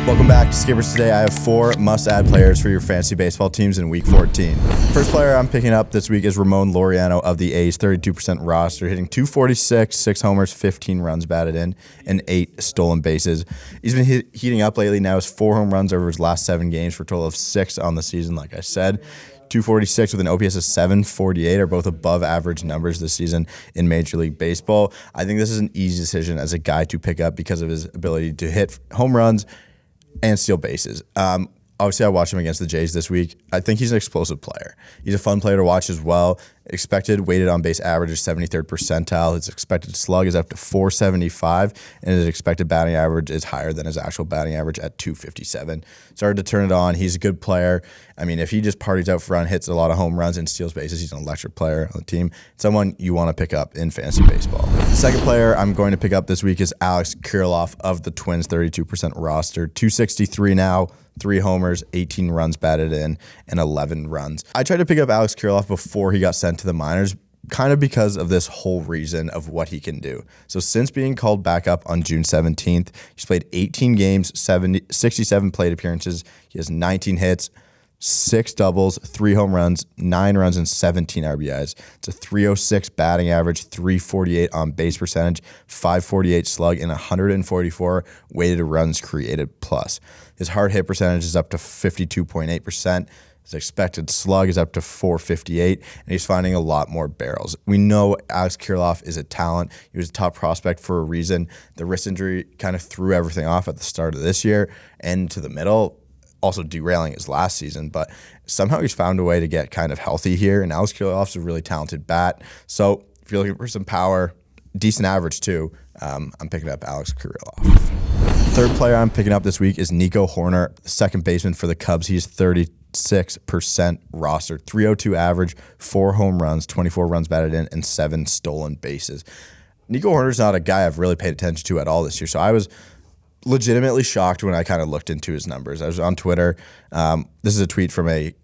Welcome back to Skippers. Today I have 4 must-add players for your fantasy baseball teams in Week 14. First player I'm picking up this week is Ramone Loriano of the A's, 32% roster, hitting .246, 6 homers, 15 runs batted in, and 8 stolen bases. He's been heating up lately. Now has 4 home runs over his last 7 games for a total of 6 on the season, like I said. .246 with an OPS of .748 are both above average numbers this season in Major League Baseball. I think this is an easy decision as a guy to pick up because of his ability to hit home runs and steal bases. Obviously, I watched him against the Jays this week. I think he's an explosive player. He's a fun player to watch as well. Expected weighted on base average is 73rd percentile. His expected slug is up to .475, and his expected batting average is higher than his actual batting average at .257. Started to turn it on. He's a good player. I mean, if he just parties out front, hits a lot of home runs, and steals bases, he's an electric player on the team. Someone you want to pick up in fantasy baseball. The second player I'm going to pick up this week is Alex Kirilloff of the Twins, 32% roster. .263 now. 3 homers, 18 runs batted in, and 11 runs. I tried to pick up Alex Kirilloff before he got sent to the minors, kind of because of this whole reason of what he can do. So since being called back up on June 17th, he's played 18 games, 67 plate appearances. He has 19 hits, 6 doubles, 3 home runs, 9 runs, and 17 RBIs. It's a .306 batting average, .348 on base percentage, .548 slug, and 144 weighted runs created plus. His hard hit percentage is up to 52.8%. His expected slug is up to .458, and he's finding a lot more barrels. We know Alex Kirilloff is a talent. He was a top prospect for a reason. The wrist injury kind of threw everything off at the start of this year and to the middle, also derailing his last season, but somehow he's found a way to get kind of healthy here, and Alex Kirilloff's a really talented bat. So if you're looking for some power, decent average too, I'm picking up Alex Kirilloff. Third player I'm picking up this week is Nico Horner, second baseman for the Cubs. He's 36% roster, .302 average, 4 home runs, 24 runs batted in, and 7 stolen bases. Nico Horner's not a guy I've really paid attention to at all this year, so I was legitimately shocked when I kind of looked into his numbers. I was on Twitter. This is a tweet from a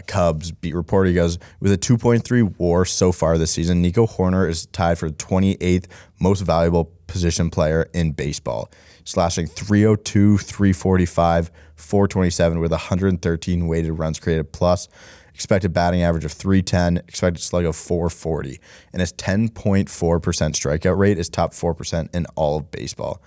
Cubs beat reporter. He goes, with a 2.3 WAR so far this season, Nico Horner is tied for the 28th most valuable position player in baseball, slashing .302, .345, .427 with 113 weighted runs created plus, expected batting average of .310, expected slug of .440, and his 10.4% strikeout rate is top 4% in all of baseball.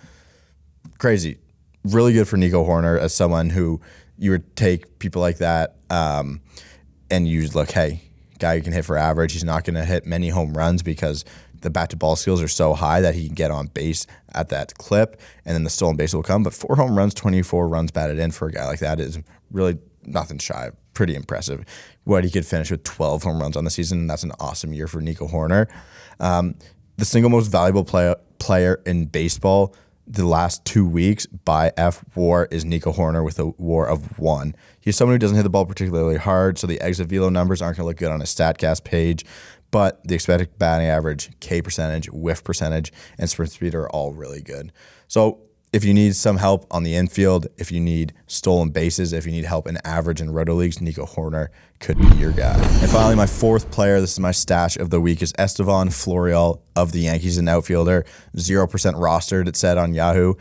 Crazy. Really good for Nico Horner as someone who you would take people like that and you look, hey, guy who can hit for average. He's not going to hit many home runs because the bat-to-ball skills are so high that he can get on base at that clip, and then the stolen base will come. But 4 home runs, 24 runs batted in for a guy like that is really nothing shy. Pretty impressive. What he could finish with 12 home runs on the season, and that's an awesome year for Nico Horner. The single most valuable player in baseball the last 2 weeks by WAR is Nico Horner with a WAR of 1. He's someone who doesn't hit the ball particularly hard, so the exit velo numbers aren't going to look good on his StatCast page, but the expected batting average, K percentage, whiff percentage, and sprint speed are all really good. So if you need some help on the infield, if you need stolen bases, if you need help in average and roto leagues, Nico Horner could be your guy. And finally, my 4th player, this is my stash of the week, is Estevan Florial of the Yankees, an outfielder, 0% rostered, it said on Yahoo.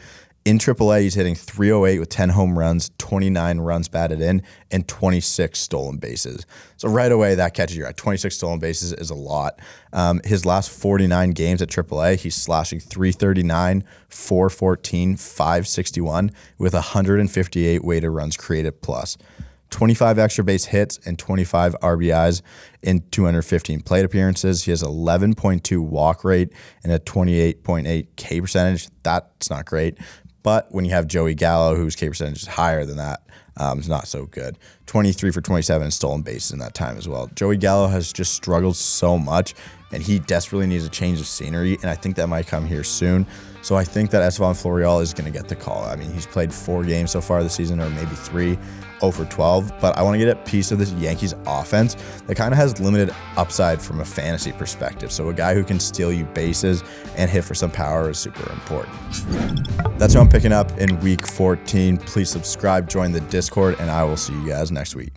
In AAA, he's hitting .308 with 10 home runs, 29 runs batted in, and 26 stolen bases. So right away, that catches your eye. 26 stolen bases is a lot. His last 49 games at AAA, he's slashing .339, .414, .561 with 158 weighted runs created plus. 25 extra base hits and 25 RBIs in 215 plate appearances. He has 11.2 walk rate and a 28.8 K percentage. That's not great. But when you have Joey Gallo, whose K percentage is higher than that, it's not so good. 23 for 27 stolen bases in that time as well. Joey Gallo has just struggled so much, and he desperately needs a change of scenery, and I think that might come here soon. So I think that Estevan Florial is going to get the call. I mean, he's played 4 games so far this season, or maybe 3, 0 for 12, but I want to get a piece of this Yankees offense that kind of has limited upside from a fantasy perspective. So a guy who can steal you bases and hit for some power is super important. That's who I'm picking up in week 14. Please subscribe, join the Discord, and I will see you guys next week.